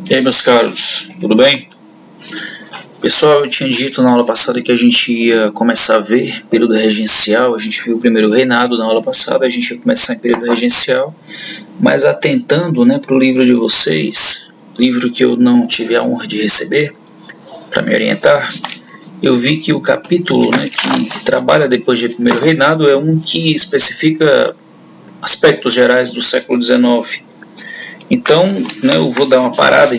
E aí, meus caros, tudo bem? Pessoal, eu tinha dito na aula passada que a gente ia começar a ver período regencial. A gente viu o primeiro reinado na aula passada, a gente ia começar em período regencial, mas atentando, para o livro de vocês, livro que eu não tive a honra de receber, para me orientar, eu vi que o capítulo que trabalha depois de primeiro reinado é um que especifica aspectos gerais do século XIX. Então, eu vou dar uma parada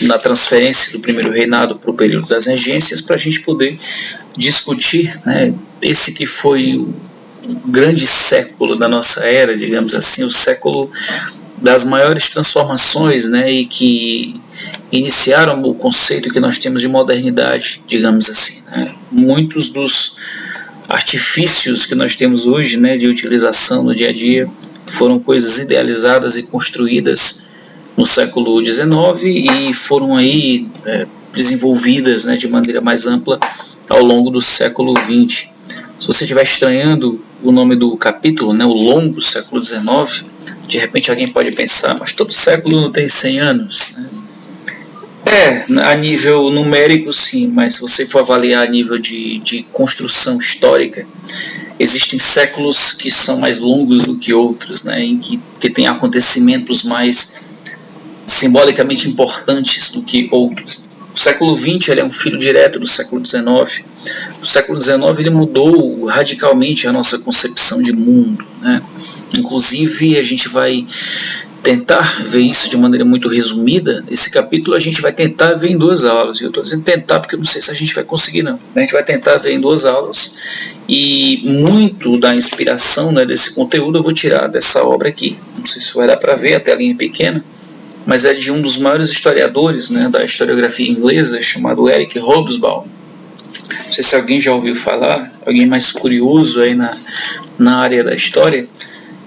na transferência do primeiro reinado para o período das regências, para a gente poder discutir esse que foi o grande século da nossa era, digamos assim, o século das maiores transformações, e que iniciaram o conceito que nós temos de modernidade, digamos assim. Muitos dos artifícios que nós temos hoje, de utilização no dia a dia, foram coisas idealizadas e construídas no século XIX e foram aí desenvolvidas de maneira mais ampla ao longo do século XX. Se você estiver estranhando o nome do capítulo, o longo século XIX, de repente alguém pode pensar, mas todo século não tem 100 anos? A nível numérico sim, mas se você for avaliar a nível de construção histórica, existem séculos que são mais longos do que outros, em que tem acontecimentos mais simbolicamente importantes do que outros. O século XX ele é um filho direto do século XIX. O século XIX ele mudou radicalmente a nossa concepção de mundo. Inclusive, a gente vai tentar ver isso de maneira muito resumida. Esse capítulo a gente vai tentar ver em 2 aulas. E eu estou dizendo tentar porque eu não sei se a gente vai conseguir, não. A gente vai tentar ver em 2 aulas. E muito da inspiração desse conteúdo eu vou tirar dessa obra aqui. Não sei se vai dar para ver, a telinha é pequena, mas é de um dos maiores historiadores da historiografia inglesa, chamado Eric Hobsbawm. Não sei se alguém já ouviu falar, alguém mais curioso aí na área da história,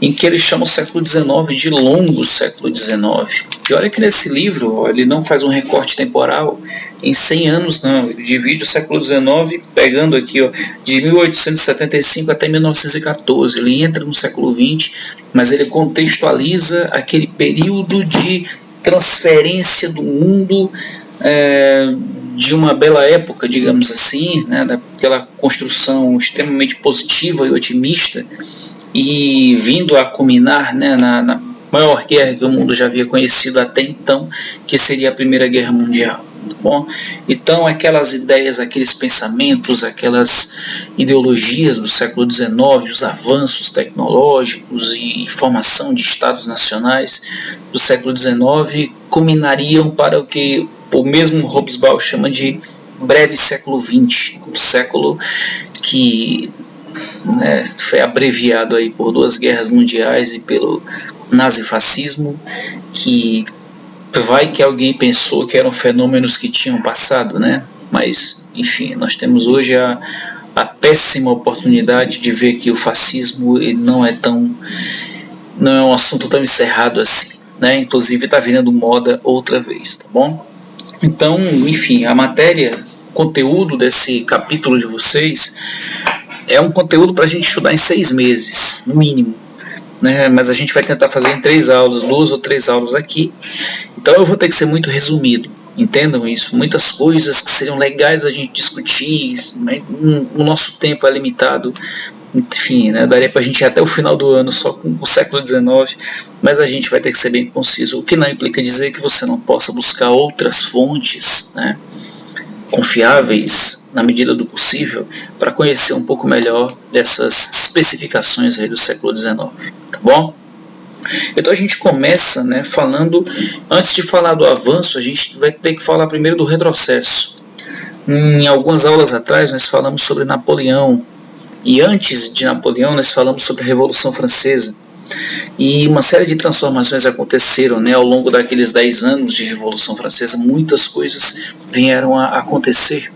em que ele chama o século XIX de longo século XIX. E olha que nesse livro ele não faz um recorte temporal em 100 anos, não. Ele divide o século XIX pegando aqui de 1875 até 1914. Ele entra no século XX, mas ele contextualiza aquele período de transferência do mundo de uma bela época, digamos assim, daquela construção extremamente positiva e otimista, e vindo a culminar na maior guerra que o mundo já havia conhecido até então, que seria a Primeira Guerra Mundial. Tá bom? Então, aquelas ideias, aqueles pensamentos, aquelas ideologias do século XIX, os avanços tecnológicos e formação de estados nacionais do século XIX culminariam para o que o mesmo Hobsbawm chama de breve século XX, um século que foi abreviado aí por 2 guerras mundiais e pelo nazifascismo, que vai que alguém pensou que eram fenômenos que tinham passado, mas enfim, nós temos hoje a péssima oportunidade de ver que o fascismo ele não é um assunto tão encerrado assim, inclusive está virando moda outra vez, tá bom? Então, enfim, a matéria, conteúdo desse capítulo de vocês é um conteúdo para a gente estudar em 6 meses, no mínimo, mas a gente vai tentar fazer em 3 aulas, 2 ou 3 aulas aqui. Então eu vou ter que ser muito resumido, entendam isso. Muitas coisas que seriam legais a gente discutir, mas o nosso tempo é limitado. Enfim, daria para a gente ir até o final do ano só com o século XIX, mas a gente vai ter que ser bem conciso, o que não implica dizer que você não possa buscar outras fontes, confiáveis na medida do possível, para conhecer um pouco melhor dessas especificações aí do século XIX, tá bom? Então a gente começa falando, antes de falar do avanço, a gente vai ter que falar primeiro do retrocesso. Em algumas aulas atrás nós falamos sobre Napoleão, e antes de Napoleão nós falamos sobre a Revolução Francesa. E uma série de transformações aconteceram ao longo daqueles 10 anos de Revolução Francesa. Muitas coisas vieram a acontecer.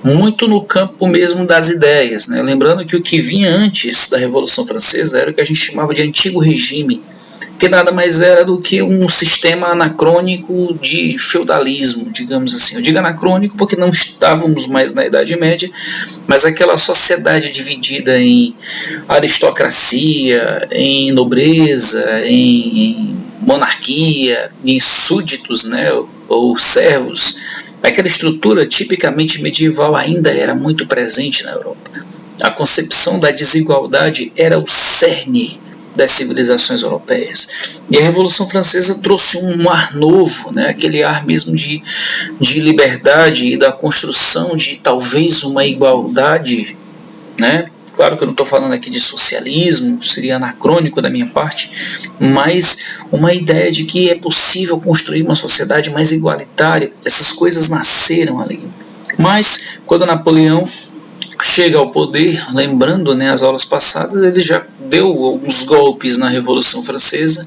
muito no campo mesmo das ideias, né? Lembrando que o que vinha antes da Revolução Francesa era o que a gente chamava de antigo regime, que nada mais era do que um sistema anacrônico de feudalismo, digamos assim. Eu digo anacrônico porque não estávamos mais na Idade Média, mas aquela sociedade dividida em aristocracia, em nobreza, em monarquia, em súditos, né, ou servos. Aquela estrutura tipicamente medieval ainda era muito presente na Europa. A concepção da desigualdade era o cerne das civilizações europeias. E a Revolução Francesa trouxe um ar novo, né? Aquele ar mesmo de liberdade e da construção de talvez uma igualdade, né? Claro que eu não estou falando aqui de socialismo, seria anacrônico da minha parte, mas uma ideia de que é possível construir uma sociedade mais igualitária. Essas coisas nasceram ali. Mas, quando Napoleão chega ao poder, lembrando, né, as aulas passadas, ele já deu alguns golpes na Revolução Francesa,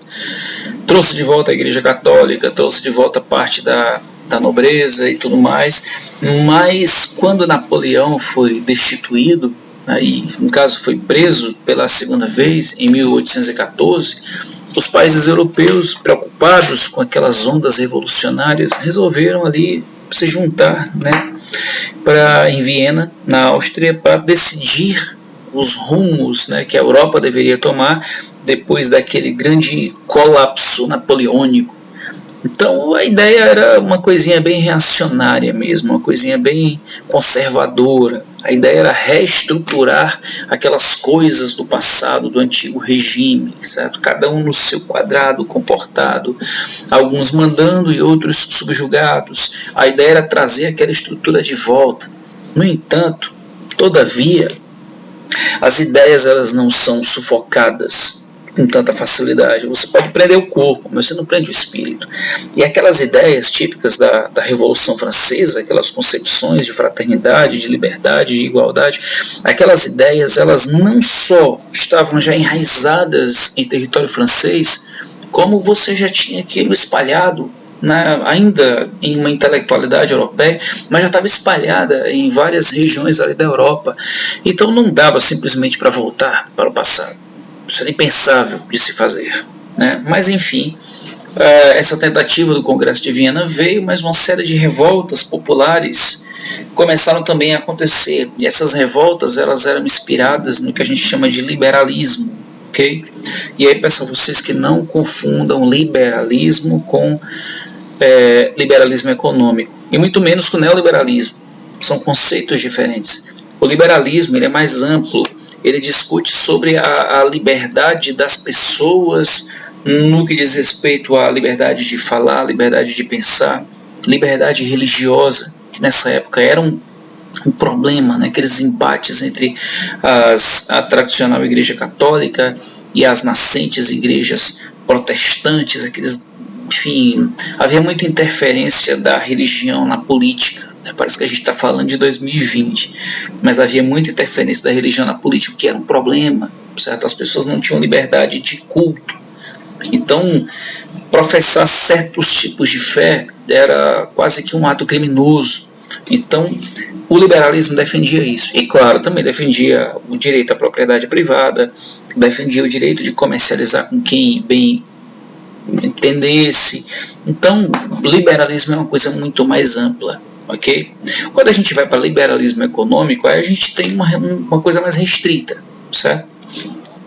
trouxe de volta a Igreja Católica, trouxe de volta parte da nobreza e tudo mais, mas quando Napoleão foi destituído, aí, no caso foi preso pela segunda vez, em 1814, os países europeus, preocupados com aquelas ondas revolucionárias, resolveram ali se juntar, né, em Viena, na Áustria, para decidir os rumos, né, que a Europa deveria tomar depois daquele grande colapso napoleônico. Então a ideia era uma coisinha bem reacionária mesmo, uma coisinha bem conservadora. A ideia era reestruturar aquelas coisas do passado, do antigo regime, certo? Cada um no seu quadrado, comportado, alguns mandando e outros subjugados. A ideia era trazer aquela estrutura de volta. No entanto, todavia, as ideias elas não são sufocadas com tanta facilidade. Você pode prender o corpo, mas você não prende o espírito. E aquelas ideias típicas da Revolução Francesa, aquelas concepções de fraternidade, de liberdade, de igualdade, aquelas ideias elas não só estavam já enraizadas em território francês, como você já tinha aquilo espalhado ainda em uma intelectualidade europeia, mas já estava espalhada em várias regiões ali da Europa. Então não dava simplesmente para voltar para o passado. Isso era impensável de se fazer, né? Mas enfim, essa tentativa do Congresso de Viena veio, mas uma série de revoltas populares começaram também a acontecer. E essas revoltas elas eram inspiradas no que a gente chama de liberalismo, ok? E aí peço a vocês que não confundam liberalismo com liberalismo econômico, e muito menos com neoliberalismo. São conceitos diferentes. O liberalismo ele é mais amplo. Ele discute sobre a liberdade das pessoas no que diz respeito à liberdade de falar, liberdade de pensar, liberdade religiosa, que nessa época era um problema, né? Aqueles embates entre a tradicional Igreja Católica e as nascentes igrejas protestantes, enfim, havia muita interferência da religião na política. Parece que a gente está falando de 2020, mas havia muita interferência da religião na política, o que era um problema, certo? As pessoas não tinham liberdade de culto. Então, professar certos tipos de fé era quase que um ato criminoso. Então, o liberalismo defendia isso. E, claro, também defendia o direito à propriedade privada, defendia o direito de comercializar com quem bem entendesse. Então, liberalismo é uma coisa muito mais ampla. Okay? Quando a gente vai para liberalismo econômico, aí a gente tem uma coisa mais restrita, certo?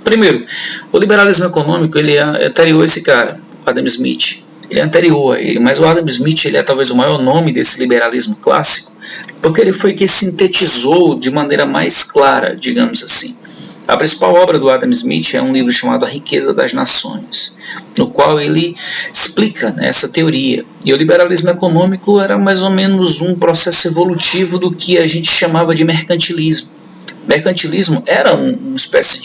Primeiro, o liberalismo econômico ele é anterior a esse cara, Adam Smith. Ele é anterior a ele, mas o Adam Smith ele é talvez o maior nome desse liberalismo clássico, porque ele foi que sintetizou de maneira mais clara, digamos assim. A principal obra do Adam Smith é um livro chamado A Riqueza das Nações, no qual ele explica, né, essa teoria. E o liberalismo econômico era mais ou menos um processo evolutivo do que a gente chamava de mercantilismo. Mercantilismo era uma espécie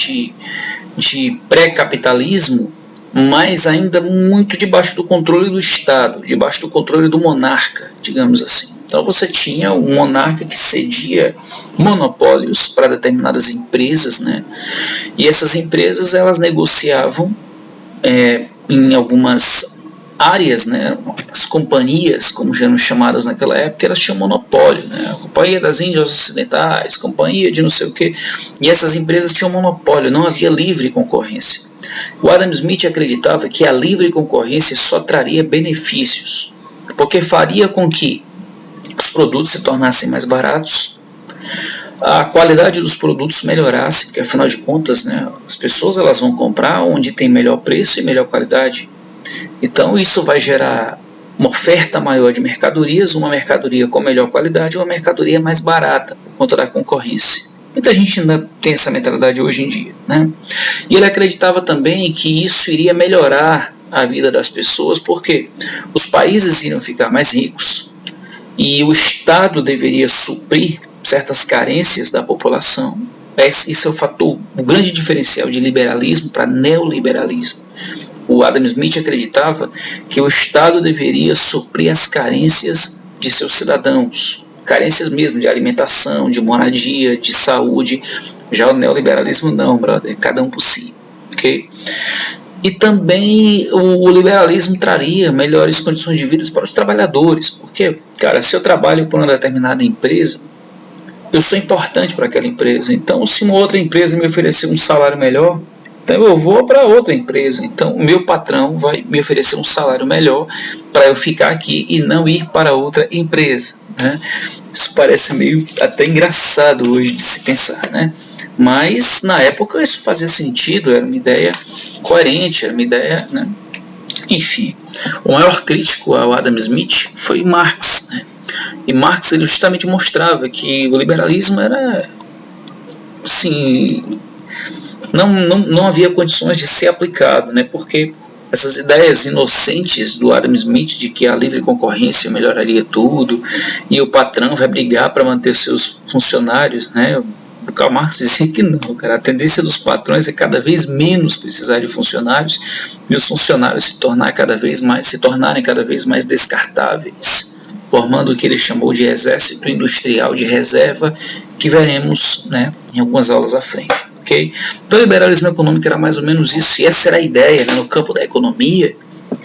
de pré-capitalismo, mas ainda muito debaixo do controle do Estado, debaixo do controle do monarca, digamos assim. Então você tinha um monarca que cedia monopólios para determinadas empresas, né? E essas empresas elas negociavam em algumas áreas, né, as companhias, como já eram chamadas naquela época, elas tinham monopólio, né, a Companhia das Índias Ocidentais, Companhia de não sei o que, e essas empresas tinham monopólio, não havia livre concorrência. O Adam Smith acreditava que a livre concorrência só traria benefícios, porque faria com que os produtos se tornassem mais baratos, a qualidade dos produtos melhorasse, porque afinal de contas, né, as pessoas elas vão comprar onde tem melhor preço e melhor qualidade. Então isso vai gerar uma oferta maior de mercadorias, uma mercadoria com melhor qualidade, uma mercadoria mais barata por conta da concorrência. Muita gente ainda tem essa mentalidade hoje em dia, né? E ele acreditava também que isso iria melhorar a vida das pessoas, porque os países iriam ficar mais ricos e o Estado deveria suprir certas carências da população. Esse é o grande diferencial de liberalismo para neoliberalismo. O Adam Smith acreditava que o Estado deveria suprir as carências de seus cidadãos, carências mesmo de alimentação, de moradia, de saúde. Já o neoliberalismo não, brother, cada um por si, ok? E também o liberalismo traria melhores condições de vida para os trabalhadores, porque, cara, se eu trabalho por uma determinada empresa, eu sou importante para aquela empresa, então se uma outra empresa me oferecer um salário melhor, então eu vou para outra empresa, então o meu patrão vai me oferecer um salário melhor para eu ficar aqui e não ir para outra empresa, né? Isso parece meio até engraçado hoje de se pensar, né? Mas na época isso fazia sentido, era uma ideia coerente, era uma ideia, né? Enfim, o maior crítico ao Adam Smith foi Marx, né? E Marx ele justamente mostrava que o liberalismo era, assim, não havia condições de ser aplicado, né? Porque essas ideias inocentes do Adam Smith de que a livre concorrência melhoraria tudo e o patrão vai brigar para manter seus funcionários, né? O Karl Marx dizia que não, cara. A tendência dos patrões é cada vez menos precisar de funcionários e os funcionários se tornarem cada vez mais descartáveis, formando o que ele chamou de exército industrial de reserva, que veremos, né, em algumas aulas à frente. Okay? Então o liberalismo econômico era mais ou menos isso, e essa era a ideia, né, no campo da economia,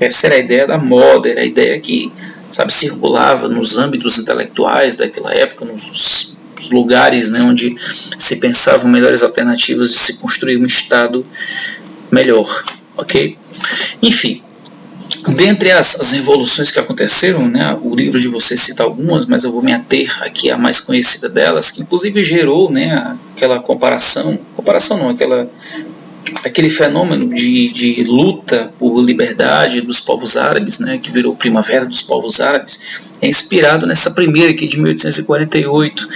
essa era a ideia da moda, era a ideia que, sabe, circulava nos âmbitos intelectuais daquela época, nos lugares, né, onde se pensavam melhores alternativas de se construir um Estado melhor. Ok? Enfim, dentre as revoluções que aconteceram, né, o livro de vocês cita algumas, mas eu vou me ater aqui à mais conhecida delas, que inclusive gerou, né, aquela aquele fenômeno de luta por liberdade dos povos árabes, né, que virou Primavera dos Povos Árabes, é inspirado nessa primeira aqui de 1848,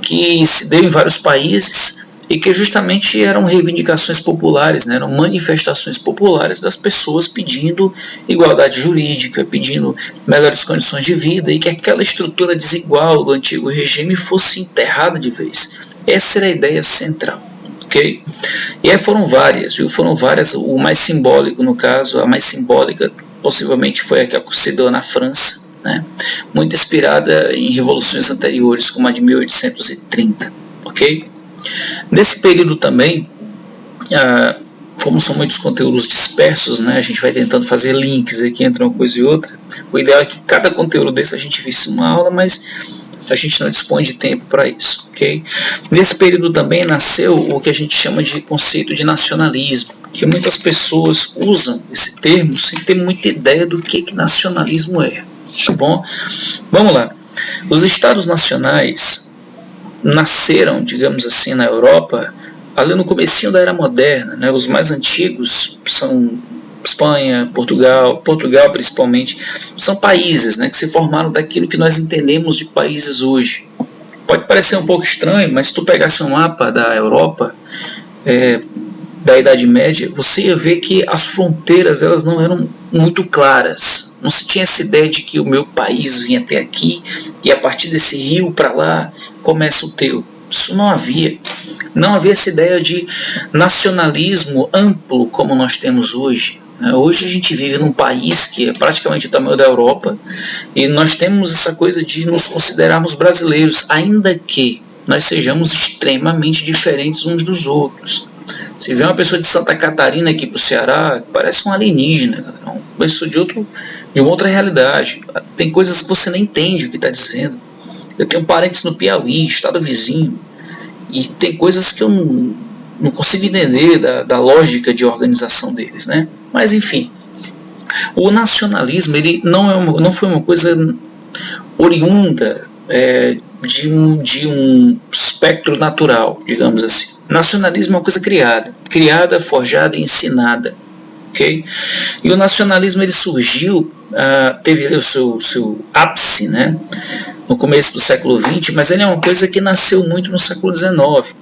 que se deu em vários países e que justamente eram reivindicações populares, né, eram manifestações populares das pessoas pedindo igualdade jurídica, pedindo melhores condições de vida e que aquela estrutura desigual do antigo regime fosse enterrada de vez. Essa era a ideia central. Okay? E aí foram várias, o mais simbólico no caso, a mais simbólica possivelmente foi a que ocorreu na França, né? Muito inspirada em revoluções anteriores, como a de 1830, ok? Nesse período também, como são muitos conteúdos dispersos, né, a gente vai tentando fazer links aqui entre uma coisa e outra. O ideal é que cada conteúdo desse a gente visse uma aula, mas a gente não dispõe de tempo para isso, ok? Nesse período também nasceu o que a gente chama de conceito de nacionalismo, que muitas pessoas usam esse termo sem ter muita ideia do que nacionalismo é, tá bom? Vamos lá. Os estados nacionais nasceram, digamos assim, na Europa, ali no comecinho da Era Moderna, né? Os mais antigos são Espanha, Portugal principalmente, são países, né, que se formaram daquilo que nós entendemos de países hoje. Pode parecer um pouco estranho, mas se tu pegasse um mapa da Europa, da Idade Média, você ia ver que as fronteiras elas não eram muito claras. Não se tinha essa ideia de que o meu país vinha até aqui e a partir desse rio para lá começa o teu. Isso não havia. Não havia essa ideia de nacionalismo amplo como nós temos hoje. Hoje a gente vive num país que é praticamente o tamanho da Europa e nós temos essa coisa de nos considerarmos brasileiros, ainda que nós sejamos extremamente diferentes uns dos outros. Se vê uma pessoa de Santa Catarina aqui para o Ceará, parece um alienígena, isso de uma outra realidade. Tem coisas que você nem entende o que está dizendo. Eu tenho parentes no Piauí, estado vizinho, e tem coisas que eu não consigo entender da lógica de organização deles, né? Mas enfim, o nacionalismo ele não foi uma coisa oriunda de um espectro natural, digamos assim. Nacionalismo é uma coisa criada, forjada e ensinada. Okay? E o nacionalismo ele surgiu, teve o seu ápice, né, no começo do século XX, mas ele é uma coisa que nasceu muito no século XIX,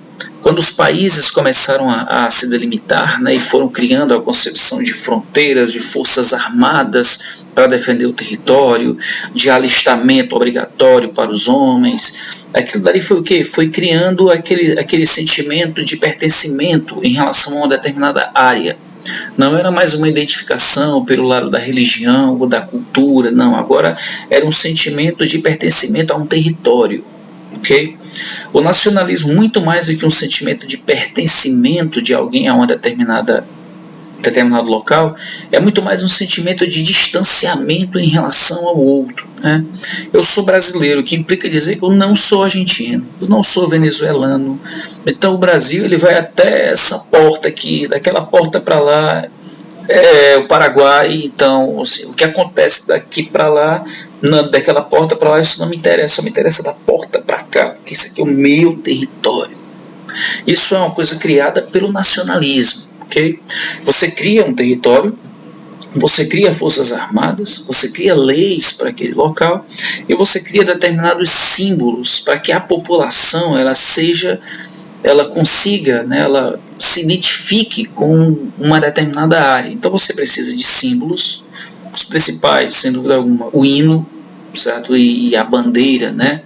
quando os países começaram a se delimitar, né, e foram criando a concepção de fronteiras, de forças armadas para defender o território, de alistamento obrigatório para os homens. Aquilo dali foi o quê? Foi criando aquele sentimento de pertencimento em relação a uma determinada área. Não era mais uma identificação pelo lado da religião ou da cultura, não. Agora era um sentimento de pertencimento a um território. Okay? O nacionalismo, muito mais do que um sentimento de pertencimento de alguém a uma determinado local, é muito mais um sentimento de distanciamento em relação ao outro, né? Eu sou brasileiro, o que implica dizer que eu não sou argentino, eu não sou venezuelano. Então o Brasil ele vai até essa porta aqui, daquela porta para lá é o Paraguai. Então assim, o que acontece daqui para lá, daquela porta para lá, isso não me interessa, só me interessa da porta para cá, porque isso aqui é o meu território. Isso é uma coisa criada pelo nacionalismo. Okay? Você cria um território, você cria forças armadas, você cria leis para aquele local e você cria determinados símbolos para que a população ela consiga, né, ela se identifique com uma determinada área. Então você precisa de símbolos, os principais, sem dúvida alguma, o hino, certo? E a bandeira, né?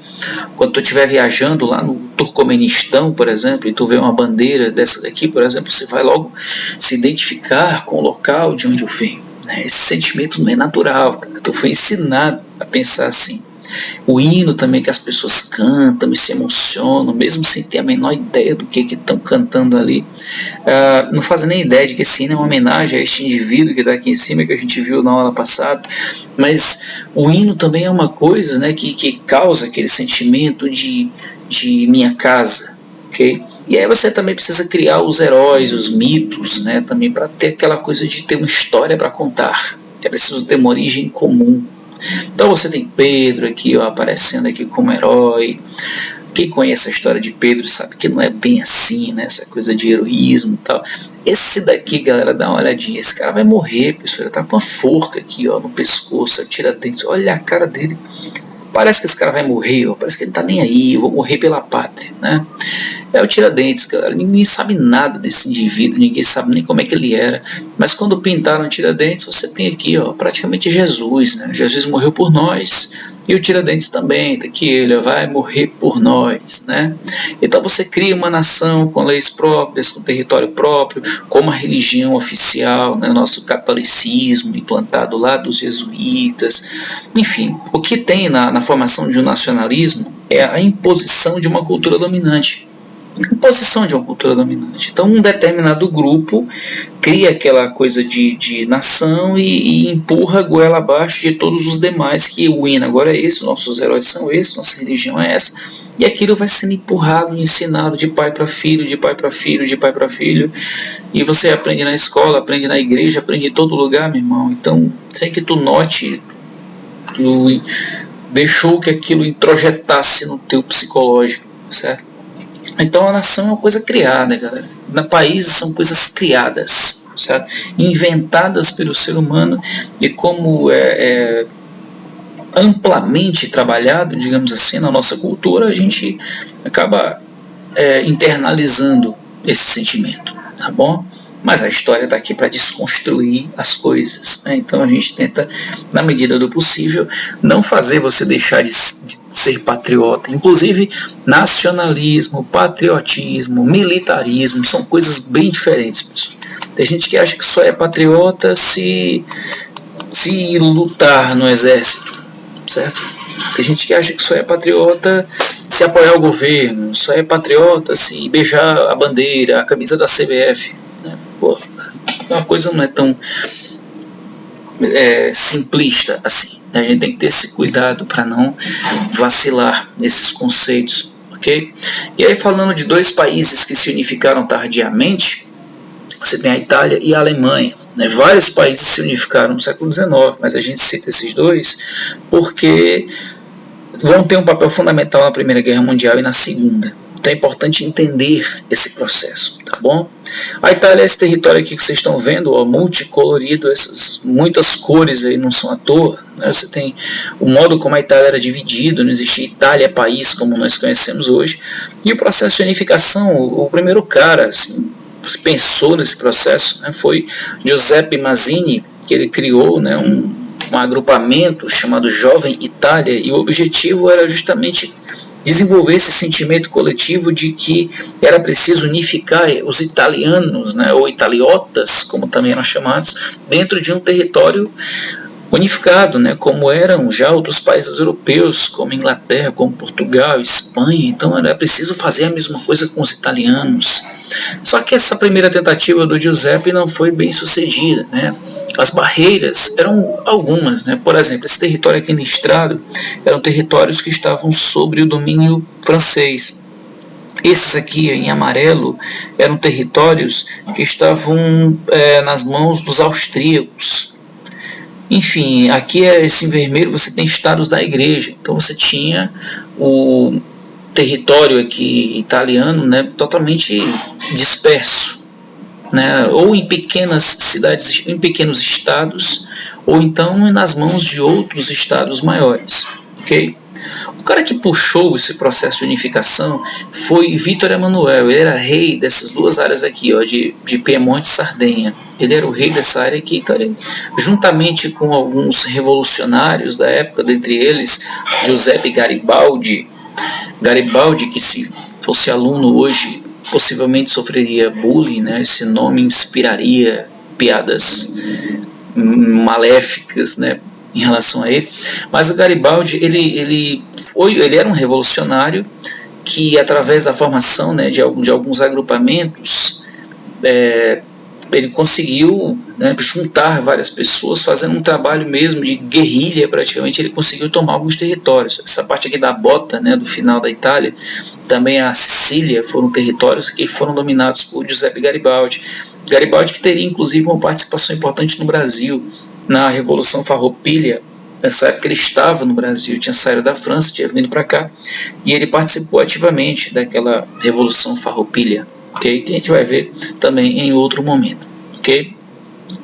Quando tu estiver viajando lá no Turcomenistão, por exemplo, e tu vê uma bandeira dessa daqui, por exemplo, você vai logo se identificar com o local de onde eu venho, né? Esse sentimento não é natural, cara. Tu foi ensinado a pensar assim. O hino também que as pessoas cantam e se emocionam, mesmo sem ter a menor ideia do que estão cantando ali. Não fazem nem ideia de que esse hino é uma homenagem a este indivíduo que está aqui em cima, que a gente viu na aula passada. Mas o hino também é uma coisa, né, que causa aquele sentimento de minha casa. Okay? E aí você também precisa criar os heróis, os mitos, né, também para ter aquela coisa de ter uma história para contar. É preciso ter uma origem comum. Então você tem Pedro aqui, ó, aparecendo aqui como herói. Quem conhece a história de Pedro sabe que não é bem assim, né? Essa coisa de heroísmo e tal. Esse daqui, galera, dá uma olhadinha. Esse cara vai morrer, pessoal. Ele tá com uma forca aqui, ó, no pescoço, tira dentes. Olha a cara dele. Parece que esse cara vai morrer, ó. Parece que ele tá nem aí. Eu vou morrer pela pátria, né? É o Tiradentes, galera. Ninguém sabe nada desse indivíduo, ninguém sabe nem como é que ele era. Mas quando pintaram o Tiradentes, você tem aqui, ó, praticamente Jesus, né? Jesus morreu por nós. E o Tiradentes também, tá aqui ele vai morrer por nós, né? Então você cria uma nação com leis próprias, com território próprio, com uma religião oficial, né? Nosso catolicismo implantado lá dos jesuítas. Enfim, o que tem na formação de um nacionalismo é a imposição de uma cultura dominante. Imposição de uma cultura dominante. Então um determinado grupo cria aquela coisa de nação e empurra a goela abaixo de todos os demais, que o hino agora é esse, nossos heróis são esses, nossa religião é essa, e aquilo vai sendo empurrado, ensinado de pai para filho, de pai para filho, de pai para filho, e você aprende na escola, aprende na igreja, aprende em todo lugar, meu irmão. Então, sem que tu note, tu deixou que aquilo introjetasse no teu psicológico, certo? Então a nação é uma coisa criada, galera. Na países são coisas criadas, certo? Inventadas pelo ser humano, e como é amplamente trabalhado, digamos assim, na nossa cultura, a gente acaba internalizando esse sentimento, tá bom? Mas a história está aqui para desconstruir as coisas, né? Então a gente tenta, na medida do possível, não fazer você deixar de ser patriota. Inclusive, nacionalismo, patriotismo, militarismo são coisas bem diferentes, pessoal. Tem gente que acha que só é patriota se lutar no exército, certo? Tem gente que acha que só é patriota se apoiar o governo, só é patriota se beijar a bandeira, a camisa da CBF. Pô, uma coisa não é tão simplista assim. A gente tem que ter esse cuidado para não vacilar nesses conceitos, ok? E aí, falando de dois países que se unificaram tardiamente, você tem a Itália e a Alemanha. Né? Vários países se unificaram no século XIX, mas a gente cita esses dois porque vão ter um papel fundamental na Primeira Guerra Mundial e na Segunda. Então é importante entender esse processo, tá bom? A Itália é esse território aqui que vocês estão vendo, ó, multicolorido, essas muitas cores aí não são à toa. Né? Você tem o modo como a Itália era dividida, não existia Itália país como nós conhecemos hoje. E o processo de unificação, o primeiro cara assim, pensou nesse processo, né, foi Giuseppe Mazzini, que ele criou, né, um agrupamento chamado Jovem Itália, e o objetivo era justamente desenvolver esse sentimento coletivo de que era preciso unificar os italianos, né, ou italiotas, como também eram chamados, dentro de um território unificado, né, como eram já outros países europeus, como Inglaterra, como Portugal, Espanha. Então era preciso fazer a mesma coisa com os italianos. Só que essa primeira tentativa do Giuseppe não foi bem sucedida, né? As barreiras eram algumas, né? Por exemplo, esse território aqui listrado eram territórios que estavam sob o domínio francês. Esses aqui em amarelo eram territórios que estavam nas mãos dos austríacos. Enfim, aqui esse em vermelho você tem estados da igreja. Então você tinha o território aqui italiano, né, totalmente disperso, né, ou em pequenas cidades, em pequenos estados, ou então nas mãos de outros estados maiores, ok? O cara que puxou esse processo de unificação foi Vítor Emanuel. Ele era rei dessas duas áreas aqui, ó, de Piemonte e Sardenha. Ele era o rei dessa área aqui, então ele, juntamente com alguns revolucionários da época, dentre eles Giuseppe Garibaldi, que se fosse aluno hoje possivelmente sofreria bullying, né? Esse nome inspiraria piadas maléficas, né, em relação a ele. Mas o Garibaldi ele era um revolucionário que, através da formação, né, de alguns agrupamentos, ele conseguiu, né, juntar várias pessoas, fazendo um trabalho mesmo de guerrilha praticamente. Ele conseguiu tomar alguns territórios. Essa parte aqui da bota, né, do final da Itália, também a Sicília, foram territórios que foram dominados por Giuseppe Garibaldi. Garibaldi que teria inclusive uma participação importante no Brasil, na Revolução Farroupilha. Nessa época ele estava no Brasil, tinha saído da França, tinha vindo para cá, e ele participou ativamente daquela Revolução Farroupilha, okay? Que a gente vai ver também em outro momento, ok?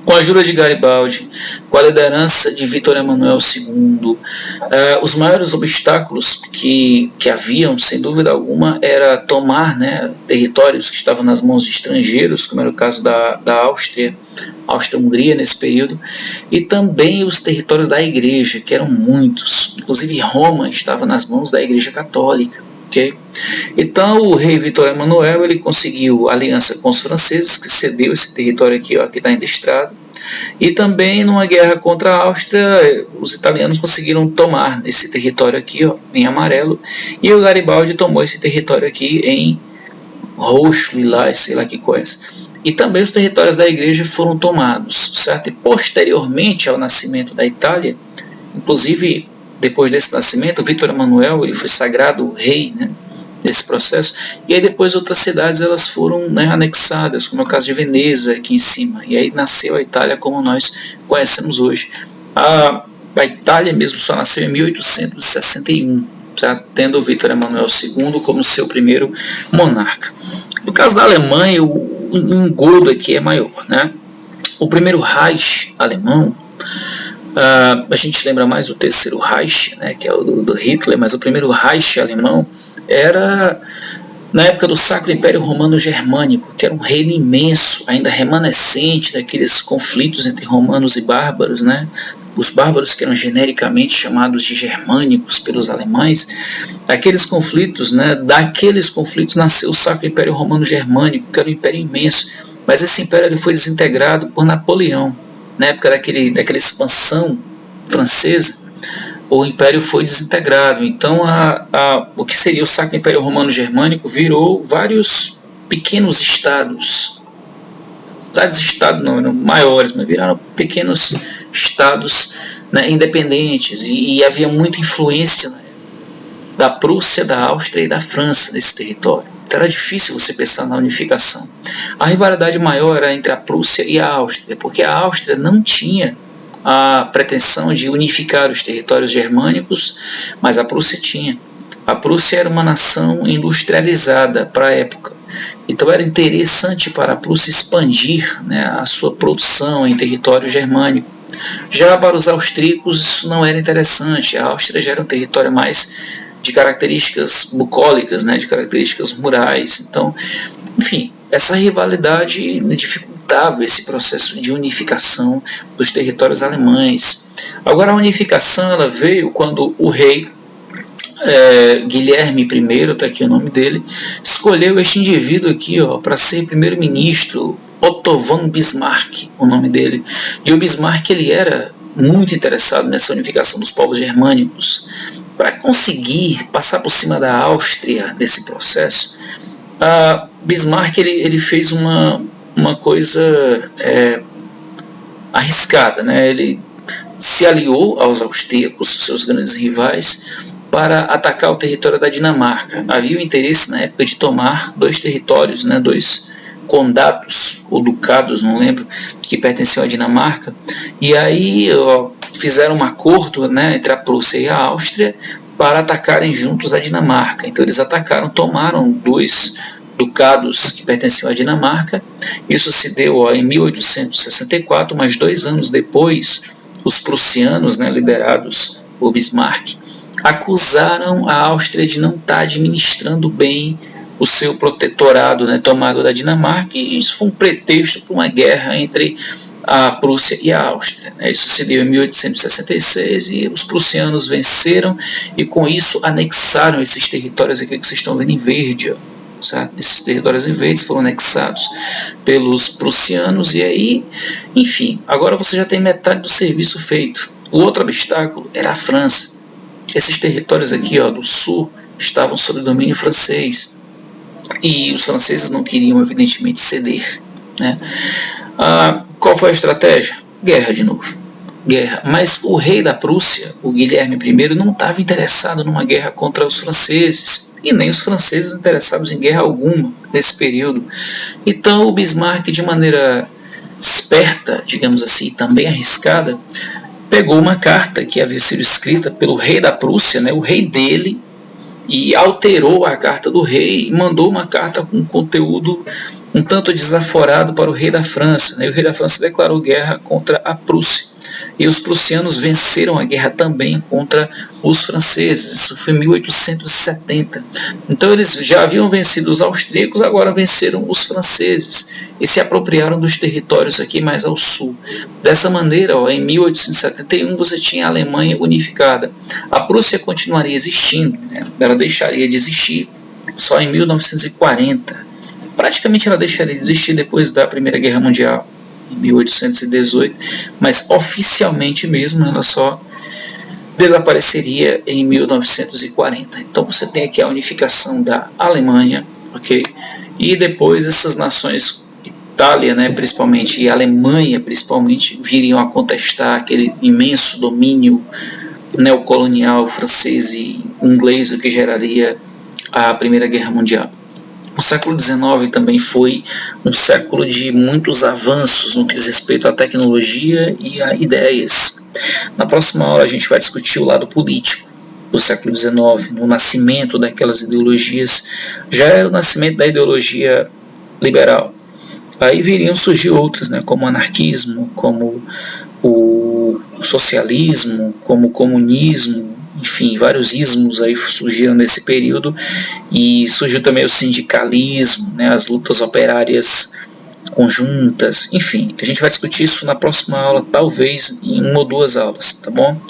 Com a ajuda de Garibaldi, com a liderança de Vítor Emanuel II, os maiores obstáculos que haviam, sem dúvida alguma, era tomar, né, territórios que estavam nas mãos de estrangeiros, como era o caso da Áustria-Hungria nesse período, e também os territórios da igreja, que eram muitos. Inclusive Roma estava nas mãos da Igreja Católica. Okay? Então o rei Vítor Emanuel ele conseguiu aliança com os franceses, que cedeu esse território aqui, ó, que está listrado, e também numa guerra contra a Áustria os italianos conseguiram tomar esse território aqui, ó, em amarelo, e o Garibaldi tomou esse território aqui em roxo, lilás, sei lá que coisa. E também os territórios da igreja foram tomados, certo? E posteriormente ao nascimento da Itália, inclusive depois desse nascimento, Vítor Emanuel ele foi sagrado rei, né, desse processo, e aí depois outras cidades elas foram, né, anexadas, como é o caso de Veneza aqui em cima, e aí nasceu a Itália como nós conhecemos hoje. A Itália mesmo só nasceu em 1861, certo? Tendo Vítor Emanuel II como seu primeiro monarca. No caso da Alemanha, o engodo aqui é maior, né? O primeiro Reich alemão, a gente lembra mais do terceiro Reich, né, que é o do Hitler, mas o primeiro Reich alemão era na época do Sacro Império Romano Germânico, que era um reino imenso, ainda remanescente daqueles conflitos entre romanos e bárbaros, né? Os bárbaros que eram genericamente chamados de germânicos pelos alemães. Aqueles conflitos, né, daqueles conflitos nasceu o Sacro Império Romano Germânico, que era um império imenso, mas esse império ele foi desintegrado por Napoleão. Na época daquela expansão francesa, o império foi desintegrado. Então, o que seria o Sacro Império Romano Germânico virou vários pequenos estados, cidades-estado não eram maiores, mas viraram pequenos estados, né, independentes, e havia muita influência, né, da Prússia, da Áustria e da França nesse território. Então era difícil você pensar na unificação. A rivalidade maior era entre a Prússia e a Áustria, porque a Áustria não tinha a pretensão de unificar os territórios germânicos, mas a Prússia tinha. A Prússia era uma nação industrializada para a época, então era interessante para a Prússia expandir, né, a sua produção em território germânico. Já para os austríacos isso não era interessante, a Áustria já era um território mais de características bucólicas, né, de características rurais. Então, enfim, essa rivalidade dificultava esse processo de unificação dos territórios alemães. Agora, a unificação ela veio quando o rei Guilherme I, está aqui o nome dele, escolheu este indivíduo aqui para ser primeiro-ministro, Otto von Bismarck, o nome dele. E o Bismarck ele era muito interessado nessa unificação dos povos germânicos. Para conseguir passar por cima da Áustria nesse processo, Bismarck ele fez uma coisa arriscada, né? Ele se aliou aos austríacos, seus grandes rivais, para atacar o território da Dinamarca. Havia o interesse na época de tomar dois territórios, né, dois condados ou ducados, não lembro, que pertenciam à Dinamarca, e aí fizeram um acordo, né, entre a Prússia e a Áustria para atacarem juntos a Dinamarca. Então eles atacaram, tomaram dois ducados que pertenciam à Dinamarca. Isso se deu em 1864, mas 2 anos depois, os prussianos, né, liderados por Bismarck, acusaram a Áustria de não estar administrando bem o seu protetorado, né, tomado da Dinamarca, e isso foi um pretexto para uma guerra entre a Prússia e a Áustria. Isso se deu em 1866 e os prussianos venceram e com isso anexaram esses territórios aqui que vocês estão vendo em verde. Certo? Esses territórios em verde foram anexados pelos prussianos e aí, enfim, agora você já tem metade do serviço feito. O outro obstáculo era a França. Esses territórios aqui do sul estavam sob domínio francês e os franceses não queriam evidentemente ceder, né? Qual foi a estratégia? Guerra de novo. Guerra. Mas o rei da Prússia, o Guilherme I, não estava interessado numa guerra contra os franceses, e nem os franceses interessados em guerra alguma nesse período. Então o Bismarck, de maneira esperta, digamos assim, também arriscada, pegou uma carta que havia sido escrita pelo rei da Prússia, né, o rei dele, e alterou a carta do rei e mandou uma carta com conteúdo um tanto desaforado para o rei da França, né? O rei da França declarou guerra contra a Prússia. E os prussianos venceram a guerra também contra os franceses. Isso foi em 1870. Então eles já haviam vencido os austríacos, agora venceram os franceses e se apropriaram dos territórios aqui mais ao sul. Dessa maneira, em 1871 você tinha a Alemanha unificada. A Prússia continuaria existindo, né? Ela deixaria de existir só em 1940. Praticamente ela deixaria de existir depois da Primeira Guerra Mundial, em 1818, mas oficialmente mesmo ela só desapareceria em 1940. Então você tem aqui a unificação da Alemanha, ok? E depois essas nações, Itália, né, principalmente, e Alemanha principalmente, viriam a contestar aquele imenso domínio neocolonial francês e inglês, o que geraria a Primeira Guerra Mundial. O século XIX também foi um século de muitos avanços no que diz respeito à tecnologia e a ideias. Na próxima aula a gente vai discutir o lado político do século XIX, no nascimento daquelas ideologias. Já era o nascimento da ideologia liberal. Aí viriam surgir outras, né, como o anarquismo, como o socialismo, como o comunismo. Enfim, vários ismos aí surgiram nesse período e surgiu também o sindicalismo, né, as lutas operárias conjuntas, enfim, a gente vai discutir isso na próxima aula, talvez em 1 ou 2 aulas, tá bom?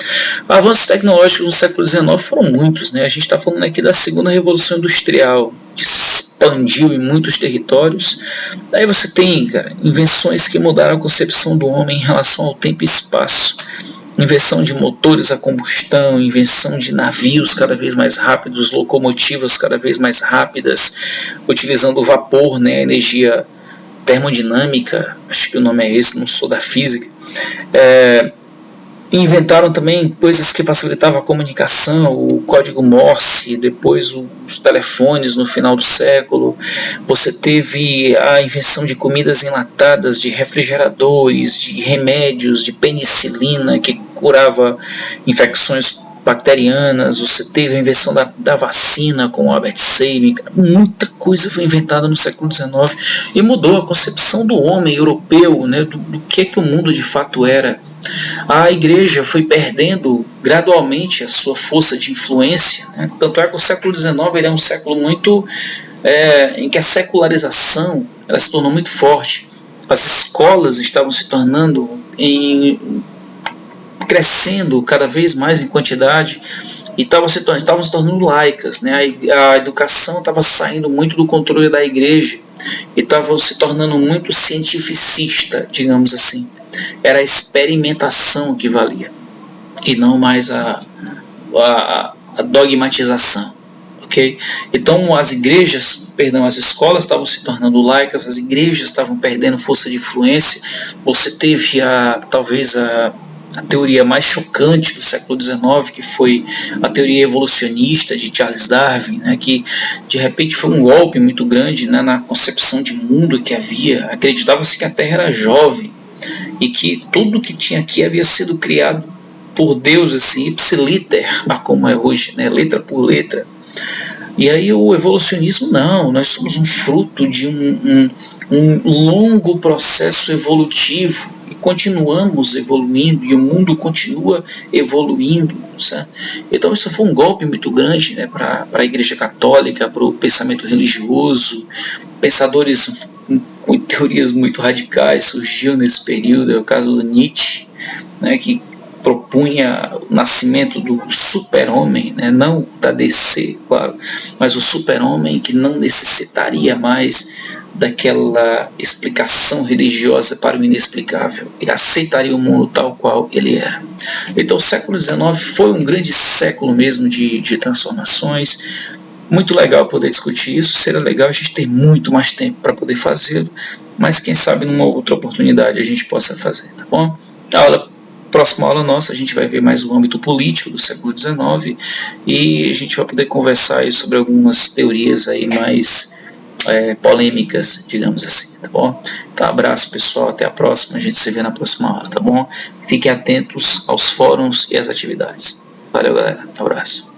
Avanços tecnológicos no século XIX foram muitos, né? A gente está falando aqui da segunda revolução industrial, que se expandiu em muitos territórios. Daí você tem, cara, invenções que mudaram a concepção do homem em relação ao tempo e espaço. Invenção de motores a combustão, invenção de navios cada vez mais rápidos, locomotivas cada vez mais rápidas, utilizando o vapor, né, a energia termodinâmica, acho que o nome é esse, não sou da física. Inventaram também coisas que facilitavam a comunicação, o código Morse, depois os telefones no final do século. Você teve a invenção de comidas enlatadas, de refrigeradores, de remédios, de penicilina que curava infecções bacterianas. Você teve a invenção da vacina com o Albert Sabin. Muita coisa foi inventada no século XIX e mudou a concepção do homem europeu, né, do que o mundo de fato era. A igreja foi perdendo gradualmente a sua força de influência, né? Tanto é que o século XIX ele é um século muito em que a secularização ela se tornou muito forte. As escolas estavam se tornando crescendo cada vez mais em quantidade e estavam se tornando laicas, né? A educação estava saindo muito do controle da igreja e estava se tornando muito cientificista, digamos assim. Era a experimentação que valia e não mais a dogmatização. Okay? Então as escolas estavam se tornando laicas, as igrejas estavam perdendo força de influência. Você teve talvez a teoria mais chocante do século XIX, que foi a teoria evolucionista de Charles Darwin, né, que de repente foi um golpe muito grande, né, na concepção de mundo que havia. Acreditava-se que a Terra era jovem e que tudo que tinha aqui havia sido criado por Deus, assim, ipsiliter, como é hoje, né, letra por letra. E aí o evolucionismo, não, nós somos um fruto de um longo processo evolutivo e continuamos evoluindo e o mundo continua evoluindo, certo? Então isso foi um golpe muito grande, né, para a Igreja Católica, para o pensamento religioso. Pensadores com teorias muito radicais surgiram nesse período, é o caso do Nietzsche, né, que propunha o nascimento do super-homem, né? Não da DC, claro, mas o super-homem que não necessitaria mais daquela explicação religiosa para o inexplicável. Ele aceitaria o mundo tal qual ele era. Então o século XIX foi um grande século mesmo de transformações. Muito legal poder discutir isso, seria legal a gente ter muito mais tempo para poder fazê-lo, mas quem sabe numa outra oportunidade a gente possa fazer, tá bom? Próxima aula nossa a gente vai ver mais o âmbito político do século XIX e a gente vai poder conversar aí sobre algumas teorias aí mais polêmicas, digamos assim, tá bom? Então, abraço pessoal, até a próxima, a gente se vê na próxima aula, tá bom? Fiquem atentos aos fóruns e às atividades. Valeu galera, abraço.